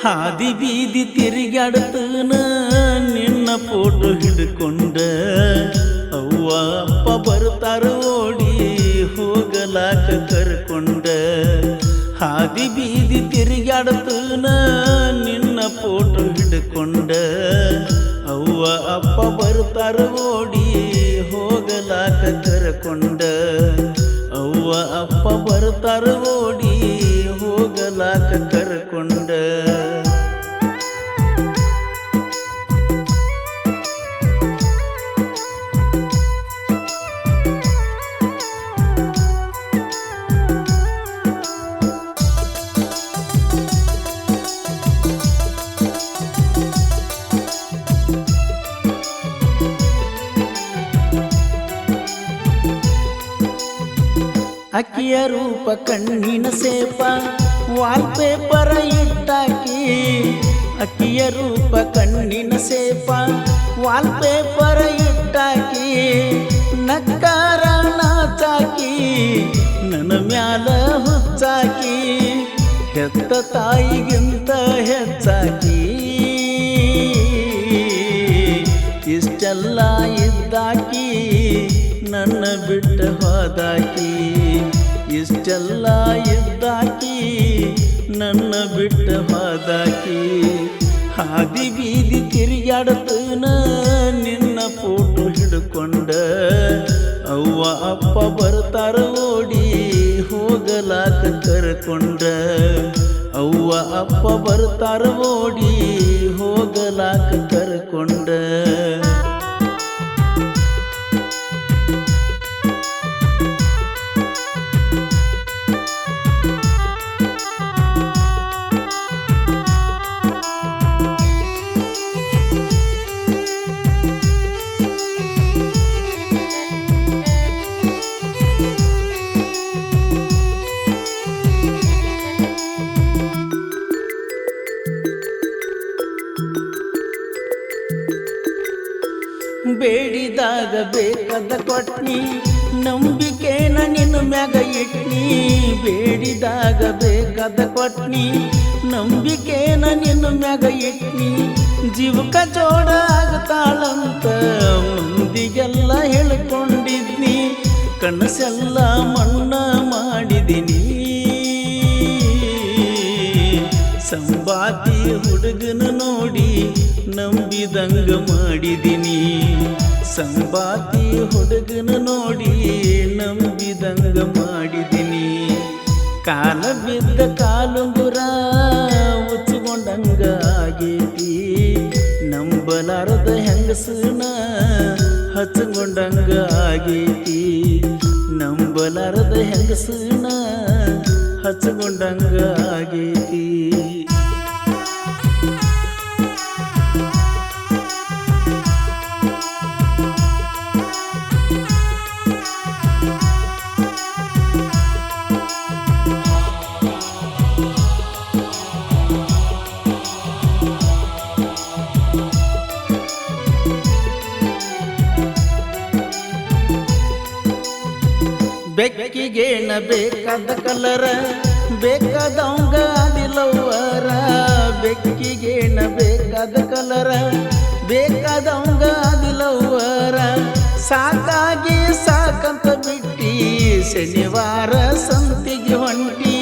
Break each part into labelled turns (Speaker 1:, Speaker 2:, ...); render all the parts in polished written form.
Speaker 1: ಹಾದಿ ಬೀದಿ ತಿರುಗಾಡ್ತನ ನಿನ್ನ ಫೋಟೋ ಹಿಡ್ಕೊಂಡ ಅವ್ವ ಅಪ್ಪ ಬರ್ತಾರ ಓಡಿ ಹೋಗಲಾಕ ಕರ್ಕೊಂಡ ಹಾದಿ ಬೀದಿ ತಿರುಗಾಡ್ತನ ನಿನ್ನ ಫೋಟೋ ಹಿಡ್ಕೊಂಡ ಅವ್ವ ಅಪ್ಪ ಬರ್ತಾರ ಓಡಿ ಹೋಗಲಾಕ ಕರ್ಕೊಂಡ ಅವ್ವ ಅಪ್ಪ ಬರ್ತಾರ ಓಡಿ ಹೋಗಲಾಕ ಕರ್ಕೊಂಡ ಅಕ್ಕಿಯ ರೂಪ ಕಣ್ಣಿನ ಸೇಪ ವಾಲ್ಪೇಪರ ಇಟ್ಟಾಕಿ ಅಕ್ಕಿಯ ರೂಪ ಕಣ್ಣಿನ ಸೇಪ ವಾಲ್ಪೇಪರ ಇಟ್ಟಾಕಿ ನಕ್ಕಾರ ನಾಚಾಕಿ ನನ್ನ ಮ್ಯಾಲ ಹುಚ್ಚಾಕಿ ಹೆತ್ತ ತಾಯಿಗಿಂತ ಹೆಚ್ಚಾಕಿ ಇಷ್ಟೆಲ್ಲ ಇದ್ದಾಕಿ ನನ್ನ ಬಿಟ್ಟ ಹೋದಾಕಿ ಇಷ್ಟೆಲ್ಲ ಇದ್ದಾಕಿ ನನ್ನ ಬಿಟ್ಟ ಹೋದಾಕಿ ಹಾದಿ ಬೀದಿ ತಿರುಗಾಡ್ತನ ನಿನ್ನ ಫೋಟೋ ಹಿಡ್ಕೊಂಡ ಅವ್ವ ಅಪ್ಪ ಬರ್ತಾರ ಓಡಿ ಹೋಗಲಾಕ ಕರ್ಕೊಂಡ ಅವ್ವ ಅಪ್ಪ ಬರ್ತಾರ ಓಡಿ ಹೋಗಲಾಕ ಕರ್ಕೊಂಡ ಬೇಡಿದಾಗ ಬೇಕಾದ ಕೊಟ್ನಿ ನಂಬಿಕೆನ ನಿನ್ನ ಮ್ಯಾಗ ಇಟ್ನಿ ಬೇಡಿದಾಗ ಬೇಕಾದ ಕೊಟ್ನಿ ನಂಬಿಕೆನ ನಿನ್ನ ಮ್ಯಾಗ ಇಟ್ನಿ ಜೀವಕ ಜೋಡ ಆಗತಾಳಂತ ಮಂದಿಗೆಲ್ಲ ಹೇಳ್ಕೊಂಡಿದ್ನಿ ಕನಸೆಲ್ಲ ಮಣ್ಣ ಮಾಡಿದಿನಿ ಸಂಬಾತಿ ಹುಡುಗನ ನೋಡಿ ನಂಬಿದಂಗ ಮಾಡಿದಿನಿ ಸಂಬಾತಿ ಹುಡುಗನ ನೋಡಿ ನಂಬಿದಂಗ ಮಾಡಿದಿನಿ ಕಾಲ ಬಿದ್ದ ಕಾಲುಂಗುರ ಉಚ್ಚಿಕೊಂಡಂಗ ಆಗೇತಿ ನಂಬಲಾರದ ಹೆಂಗಸನ ಹಚ್ಕೊಂಡಂಗ ಆಗೇತಿ ನಂಬಲಾರದ ಹೆಂಗಸನ ಹಚ್ಕೊಂಡಂಗ ಆಗೇತಿ ಬೆಕ್ಕಿಗೇನ ಬೇಕಾದ ಕಲರ ಬೇಕಾದವಂಗ ಅದಿಲವ್ವರ ಬೆಕ್ಕಿಗೇನ ಬೇಕಾದ ಕಲರ ಬೇಕಾದವಂಗ ಅದಿಲವ್ವರ ಸಾಕಾಗಿ ಸಾಕಂತ ಬಿಟ್ಟಿ ಶನಿವಾರ ಸಂತಿಗೆ ಹೊಂಟಿ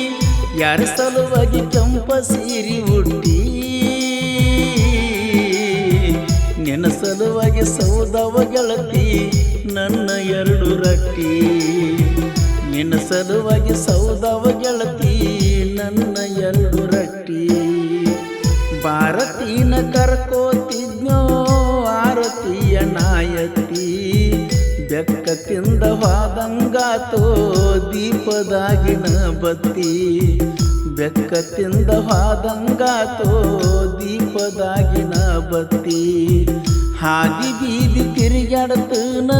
Speaker 1: ಯಾರ ಸಲುವಾಗಿ ಕೆಂಪ ಸೀರಿ ಉಟ್ಟಿ ನಿನ್ನ ಸಲುವಾಗಿ ಸೌದವ ಗೆಳತಿ ನನ್ನ ಎರಡು ರಟ್ಟಿ ನಿನ್ನ ಸಲುವಾಗಿ ಸೌದವ ಗೆಳತಿ ನನ್ನ ಎರಡು ರಟ್ಟಿ ಭಾರತೀನ ಕರ್ಕೋತಿದ್ನೋ ಆರತಿಯ ನಾಯತಿ ಬೆಕ್ಕ ತಿಂದ ಹೋದಂಗಾತೋ ದೀಪದಾಗಿನ ಬತ್ತಿ ಬೆಕ್ಕ ತಿಂದ ಹೋದಂಗಾತೋ ದೀಪದಾಗಿನ ಬತ್ತಿ ಹಾದಿ ಬೀದಿ ತಿರುಗಾಡ್ತನ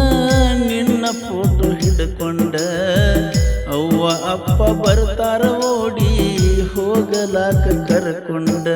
Speaker 1: ನಿನ್ನ ಫೋಟೋ ಹಿಡ್ಕೊಂಡ ಅವ್ವ ಅಪ್ಪ ಬರ್ತಾರ ಓಡಿ ಹೋಗಲಾಕ ಕರ್ಕೊಂಡ